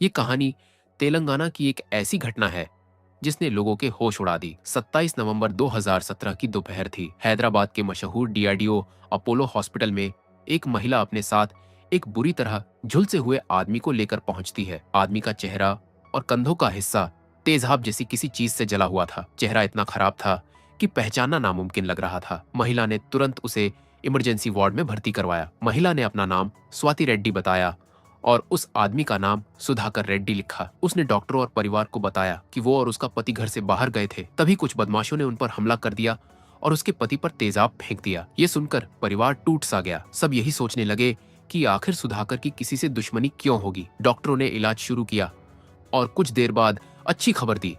ये कहानी तेलंगाना की एक ऐसी घटना है जिसने लोगों के होश उड़ा दी। 27 नवंबर 2017 की दोपहर थी। हैदराबाद के मशहूर डीआरडीओ अपोलो हॉस्पिटल में एक महिला अपने साथ एक बुरी तरह झुलसे हुए आदमी को लेकर पहुंचती है। आदमी का चेहरा और कंधों का हिस्सा तेजाब जैसी किसी चीज से जला हुआ था। चेहरा इतना खराब था कि पहचानना नामुमकिन लग रहा था। महिला ने तुरंत उसे इमरजेंसी वार्ड में भर्ती करवाया। महिला ने अपना नाम स्वाति रेड्डी बताया और उस आदमी का नाम सुधाकर रेड्डी लिखा। उसने डॉक्टरों और परिवार को बताया कि वो और उसका पति घर से बाहर गए थे। तभी कुछ बदमाशों ने उन पर हमला कर दिया और उसके पति पर तेजाब फेंक दिया। ये सुनकर परिवार टूट सा गया। सब यही सोचने लगे कि आखिर सुधाकर की किसी से दुश्मनी क्यों होगी। डॉक्टरों ने इलाज शुरू किया और कुछ देर बाद अच्छी खबर दी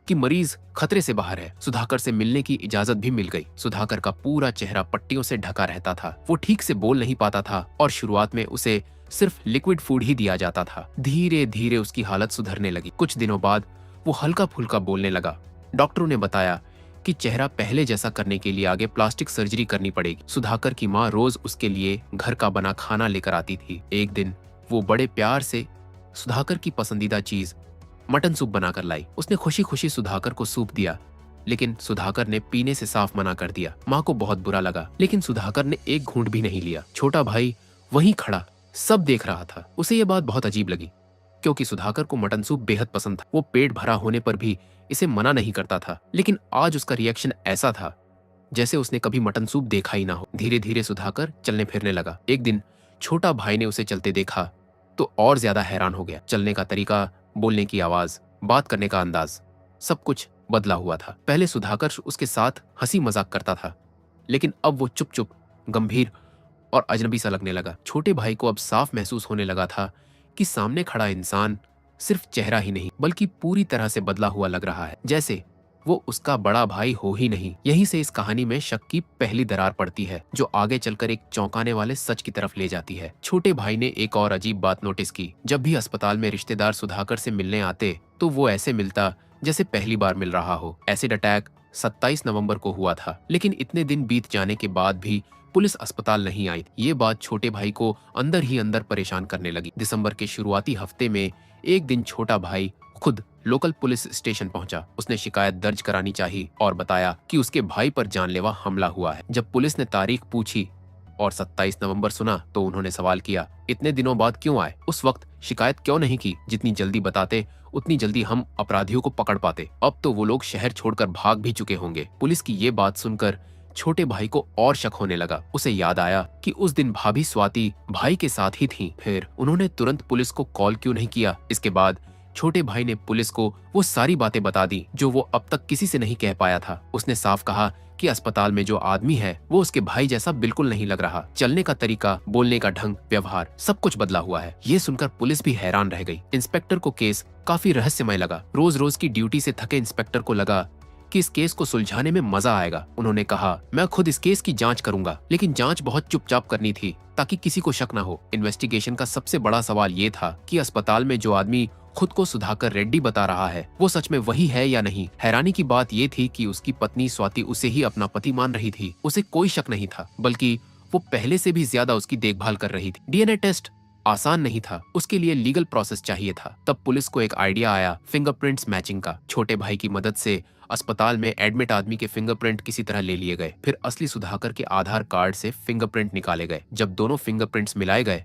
कि मरीज खतरे से बाहर है। सुधाकर से मिलने की इजाजत भी मिल गई। सुधाकर का पूरा चेहरा पट्टियों से ढका रहता था। वो ठीक से बोल नहीं पाता था और शुरुआत में उसे सिर्फ लिक्विड फूड ही दिया जाता था। धीरे धीरे उसकी हालत सुधरने लगी। कुछ दिनों बाद वो हल्का फुल्का बोलने लगा। डॉक्टरों ने बताया कि चेहरा पहले जैसा करने के लिए आगे प्लास्टिक सर्जरी करनी पड़ेगी। सुधाकर की माँ रोज उसके लिए घर का बना खाना लेकर आती थी। एक दिन वो बड़े प्यार से सुधाकर की पसंदीदा चीज मटन सूप बनाकर लाई। उसने खुशी खुशी सुधाकर को सूप दिया, लेकिन सुधाकर ने पीने से साफ मना कर दिया। माँ को बहुत बुरा लगा, लेकिन सुधाकर ने एक घूंट भी नहीं लिया। छोटा भाई वहीं खड़ा सब देख रहा था। उसे यह बात बहुत अजीब लगी, क्योंकि सुधाकर को मटन सूप बेहद पसंद था। वो पेट भरा होने पर भी इसे मना नहीं करता था, लेकिन आज उसका रिएक्शन ऐसा था जैसे उसने कभी मटन सूप देखा ही ना हो। धीरे धीरे सुधाकर चलने फिरने लगा। एक दिन छोटा भाई ने उसे चलते देखा तो और ज्यादा हैरान हो गया। चलने का तरीका, बोलने की आवाज, बात करने का अंदाज, सब कुछ बदला हुआ था। पहले सुधाकर उसके साथ हंसी मजाक करता था, लेकिन अब वो चुप चुप, गंभीर और अजनबी सा लगने लगा। छोटे भाई को अब साफ महसूस होने लगा था कि सामने खड़ा इंसान सिर्फ चेहरा ही नहीं बल्कि पूरी तरह से बदला हुआ लग रहा है, जैसे वो उसका बड़ा भाई हो ही नहीं। यहीं से इस कहानी में शक की पहली दरार पड़ती है, जो आगे चलकर एक चौंकाने वाले सच की तरफ ले जाती है। छोटे भाई ने एक और अजीब बात नोटिस की। जब भी अस्पताल में रिश्तेदार सुधाकर से मिलने आते तो वो ऐसे मिलता जैसे पहली बार मिल रहा हो। एसिड अटैक 27 नवंबर को हुआ था, लेकिन इतने दिन बीत जाने के बाद भी पुलिस अस्पताल नहीं आई। ये बात छोटे भाई को अंदर ही अंदर परेशान करने लगी। दिसंबर के शुरुआती हफ्ते में एक दिन छोटा भाई खुद लोकल पुलिस स्टेशन पहुंचा। उसने शिकायत दर्ज करानी चाहिए और बताया कि उसके भाई पर जानलेवा हमला हुआ है। जब पुलिस ने तारीख पूछी और 27 नवंबर सुना तो उन्होंने सवाल किया, इतने दिनों बाद क्यों आए? उस वक्त शिकायत क्यों नहीं की? जितनी जल्दी बताते उतनी जल्दी हम अपराधियों को पकड़ पाते। अब तो वो लोग शहर छोड़कर भाग भी चुके होंगे। पुलिस की ये बात सुनकर छोटे भाई को और शक होने लगा। उसे याद आया कि उस दिन भाभी स्वाति भाई के साथ ही थी। फिर उन्होंने तुरंत पुलिस को कॉल क्यों नहीं किया? इसके बाद छोटे भाई ने पुलिस को वो सारी बातें बता दी जो वो अब तक किसी से नहीं कह पाया था। उसने साफ कहा कि अस्पताल में जो आदमी है वो उसके भाई जैसा बिल्कुल नहीं लग रहा। चलने का तरीका, बोलने का ढंग, व्यवहार, सब कुछ बदला हुआ है। ये सुनकर पुलिस भी हैरान रह गई। इंस्पेक्टर को केस काफी रहस्यमय लगा। रोज रोज की ड्यूटी से थके इंस्पेक्टर को लगा कि इस केस को सुलझाने में मजा आएगा। उन्होंने कहा, मैं खुद इस केस की जांच करूंगा, लेकिन जांच बहुत चुपचाप करनी थी ताकि किसी को शक न हो। इन्वेस्टिगेशन का सबसे बड़ा सवाल ये था कि अस्पताल में जो आदमी खुद को सुधाकर रेड्डी बता रहा है वो सच में वही है या नहीं। हैरानी की बात ये थी कि उसकी पत्नी स्वाति उसे ही अपना पति मान रही थी। उसे कोई शक नहीं था, बल्कि वो पहले से भी ज्यादा उसकी देखभाल कर रही थी। डीएनए टेस्ट आसान नहीं था, उसके लिए लीगल प्रोसेस चाहिए था। तब पुलिस को एक आइडिया आया फिंगरप्रिंट्स मैचिंग का। छोटे भाई की मदद से अस्पताल में एडमिट आदमी के फिंगरप्रिंट किसी तरह ले लिए गए। फिर असली सुधाकर के आधार कार्ड से फिंगरप्रिंट निकाले गए। जब दोनों फिंगरप्रिंट्स मिलाए गए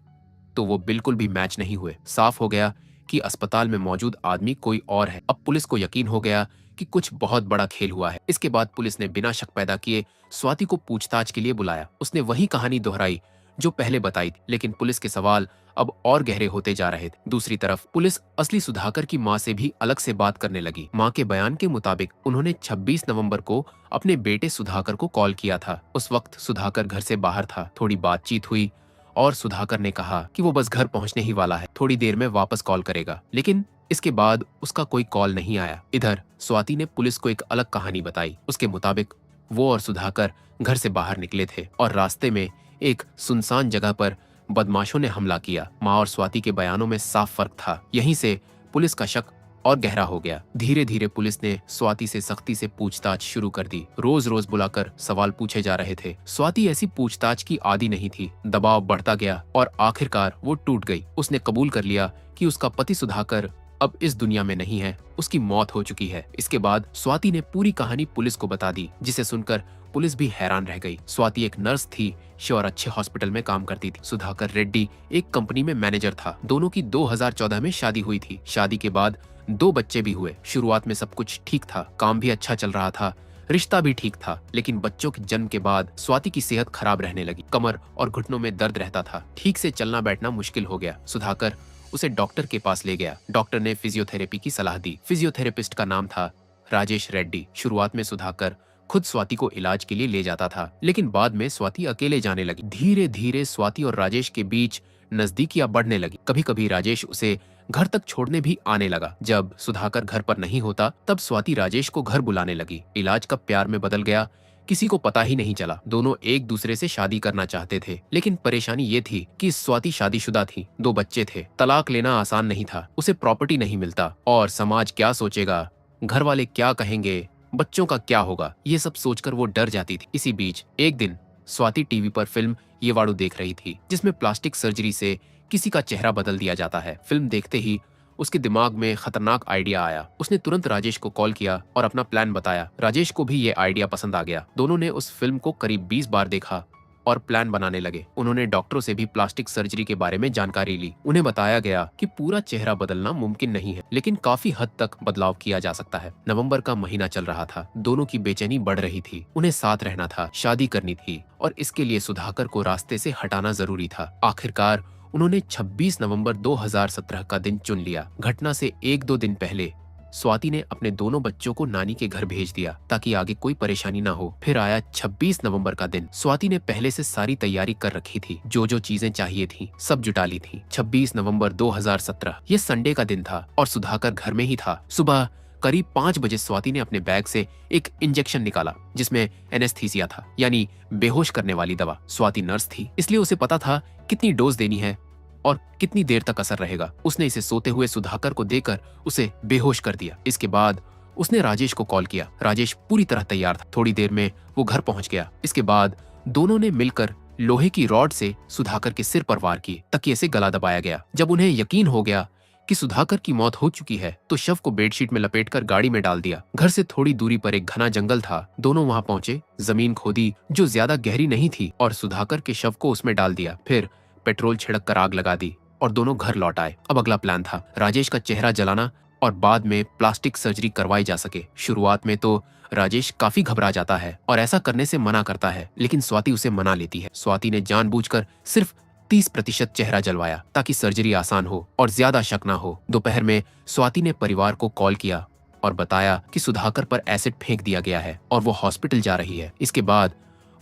तो वो बिल्कुल भी मैच नहीं हुए। साफ हो गया कि अस्पताल में मौजूद आदमी कोई और है। अब पुलिस को यकीन हो गया कि कुछ बहुत बड़ा खेल हुआ है। इसके बाद पुलिस ने बिना शक पैदा किए स्वाति को पूछताछ के लिए बुलाया। उसने वही कहानी दोहराई जो पहले बताई थी, लेकिन पुलिस के सवाल अब और गहरे होते जा रहे थे। दूसरी तरफ पुलिस असली सुधाकर की मां से भी अलग से बात करने लगी। मां के बयान के मुताबिक उन्होंने 26 नवंबर को अपने बेटे सुधाकर को कॉल किया था। उस वक्त सुधाकर घर से बाहर था। थोड़ी बातचीत हुई और सुधाकर ने कहा कि वो बस घर पहुंचने ही वाला है, थोड़ी देर में वापस कॉल करेगा। लेकिन इसके बाद उसका कोई कॉल नहीं आया। इधर स्वाति ने पुलिस को एक अलग कहानी बताई। उसके मुताबिक वो और सुधाकर घर से बाहर निकले थे और रास्ते में एक सुनसान जगह पर बदमाशों ने हमला किया। माँ और स्वाति के बयानों में साफ फर्क था। यहीं से पुलिस का शक और गहरा हो गया। धीरे धीरे पुलिस ने स्वाति से सख्ती से पूछताछ शुरू कर दी। रोज रोज बुलाकर सवाल पूछे जा रहे थे। स्वाति ऐसी पूछताछ की आदी नहीं थी। दबाव बढ़ता गया और आखिरकार वो टूट गई। उसने कबूल कर लिया कि उसका पति सुधाकर अब इस दुनिया में नहीं है, उसकी मौत हो चुकी है। इसके बाद स्वाति ने पूरी कहानी पुलिस को बता दी, जिसे सुनकर पुलिस भी हैरान रह गई। स्वाति एक नर्स थी और अच्छे हॉस्पिटल में काम करती थी। सुधाकर रेड्डी एक कंपनी में मैनेजर था। दोनों की 2014 में शादी हुई थी। शादी के बाद 2 बच्चे भी हुए। शुरुआत में सब कुछ ठीक था, काम भी अच्छा चल रहा था, रिश्ता भी ठीक था। लेकिन बच्चों के जन्म के बाद स्वाति की सेहत खराब रहने लगी। कमर और घुटनों में दर्द रहता था। ठीक से चलना बैठना मुश्किल हो गया। सुधाकर उसे डॉक्टर के पास ले गया। डॉक्टर ने फिजियोथेरेपी की सलाह दी। फिजियोथेरेपिस्ट का नाम था राजेश रेड्डी। शुरुआत में सुधाकर खुद स्वाति को इलाज के लिए ले जाता था, लेकिन बाद में स्वाति अकेले जाने लगी। धीरे धीरे स्वाति और राजेश के बीच नजदीकियां बढ़ने लगी। कभी कभी राजेश उसे घर तक छोड़ने भी आने लगा। जब सुधाकर घर पर नहीं होता, तब स्वाति राजेश को घर बुलाने लगी। इलाज कब प्यार में बदल गया, किसी को पता ही नहीं चला। दोनों एक दूसरे से शादी करना चाहते थे, लेकिन परेशानी ये थी कि स्वाति शादीशुदा थी, 2 बच्चे थे। तलाक लेना आसान नहीं था। उसे प्रॉपर्टी नहीं मिलता और समाज क्या सोचेगा, घर वाले क्या कहेंगे, बच्चों का क्या होगा, ये सब सोचकर वो डर जाती थी। इसी बीच एक दिन स्वाति टीवी पर फिल्म ये वाड़ू देख रही थी, जिसमें प्लास्टिक सर्जरी से किसी का चेहरा बदल दिया जाता है। फिल्म देखते ही उसके दिमाग में खतरनाक आइडिया आया। उसने तुरंत राजेश को कॉल किया और अपना प्लान बताया। राजेश को भी ये आइडिया पसंद आ गया। दोनों ने उस फिल्म को करीब 20 बार देखा और प्लान बनाने लगे। उन्होंने डॉक्टरों से भी प्लास्टिक सर्जरी के बारे में जानकारी ली। उन्हें बताया गया कि पूरा चेहरा बदलना मुमकिन नहीं है, लेकिन काफी हद तक बदलाव किया जा सकता है। नवंबर का महीना चल रहा था। दोनों की बेचैनी बढ़ रही थी। उन्हें साथ रहना था, शादी करनी थी और इसके लिए सुधाकर को रास्ते से हटाना जरूरी था। आखिरकार उन्होंने 26 नवंबर 2017 का दिन चुन लिया। घटना से 1-2 दिन पहले स्वाति ने अपने दोनों बच्चों को नानी के घर भेज दिया ताकि आगे कोई परेशानी ना हो। फिर आया 26 नवंबर का दिन। स्वाति ने पहले से सारी तैयारी कर रखी थी। जो जो चीजें चाहिए थी सब जुटा ली थी। 26 नवंबर 2017 ये संडे का दिन था और सुधाकर घर में ही था। सुबह करीब 5 बजे स्वाति ने अपने बैग से एक इंजेक्शन निकाला, जिसमें एनेस्थीसिया था, यानी बेहोश करने वाली दवा। स्वाति नर्स थी, इसलिए उसे पता था कितनी डोज देनी है और कितनी देर तक असर रहेगा। उसने इसे सोते हुए सुधाकर को देकर उसे बेहोश कर दिया। इसके बाद उसने राजेश को कॉल किया। राजेश पूरी तरह तैयार था। थोड़ी देर में वो घर पहुंच गया। इसके बाद दोनों ने मिलकर लोहे की रॉड से सुधाकर के सिर पर वार किए। तकिए से गला दबाया गया। जब उन्हें यकीन हो गया कि सुधाकर की मौत हो चुकी है, तो शव को बेडशीट में लपेटकर गाड़ी में डाल दिया। घर से थोड़ी दूरी पर एक घना जंगल था। दोनों वहां पहुंचे, जमीन खोदी जो ज्यादा गहरी नहीं थी और सुधाकर के शव को उसमें डाल दिया। फिर पेट्रोल छिड़क कर आग लगा दी और दोनों घर लौट आए। अब अगला प्लान था राजेश का चेहरा जलाना और बाद में प्लास्टिक सर्जरी करवाई जा सके। शुरुआत में तो राजेश काफी घबरा जाता है और ऐसा करने से मना करता है, लेकिन स्वाति उसे मना लेती है। स्वाति ने जानबूझकर सिर्फ 30% चेहरा जलवाया ताकि सर्जरी आसान हो और ज्यादा शक ना हो। दोपहर में स्वाति ने परिवार को कॉल किया और बताया कि सुधाकर पर एसिड फेंक दिया गया है और वो हॉस्पिटल जा रही है। इसके बाद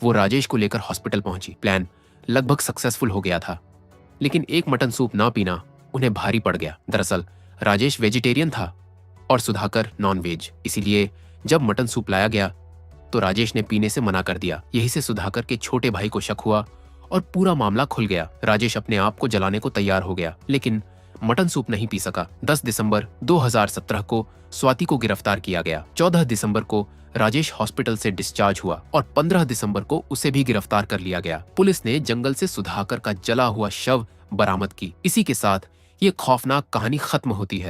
वो राजेश को लेकर हॉस्पिटल पहुंची। प्लान लगभग सक्सेसफुल हो गया था, लेकिन एक मटन सूप ना पीना उन्हें भारी पड़ गया। दरअसल राजेश वेजिटेरियन था और सुधाकर नॉन वेज, इसीलिए जब मटन सूप लाया गया तो राजेश ने पीने से मना कर दिया। यही से सुधाकर के छोटे भाई को शक हुआ और पूरा मामला खुल गया। राजेश अपने आप को जलाने को तैयार हो गया, लेकिन मटन सूप नहीं पी सका। 10 दिसंबर 2017 को स्वाति को गिरफ्तार किया गया। 14 दिसंबर को राजेश हॉस्पिटल से डिस्चार्ज हुआ और 15 दिसंबर को उसे भी गिरफ्तार कर लिया गया। पुलिस ने जंगल से सुधाकर का जला हुआ शव बरामद की। इसी के साथ ये खौफनाक कहानी खत्म होती है।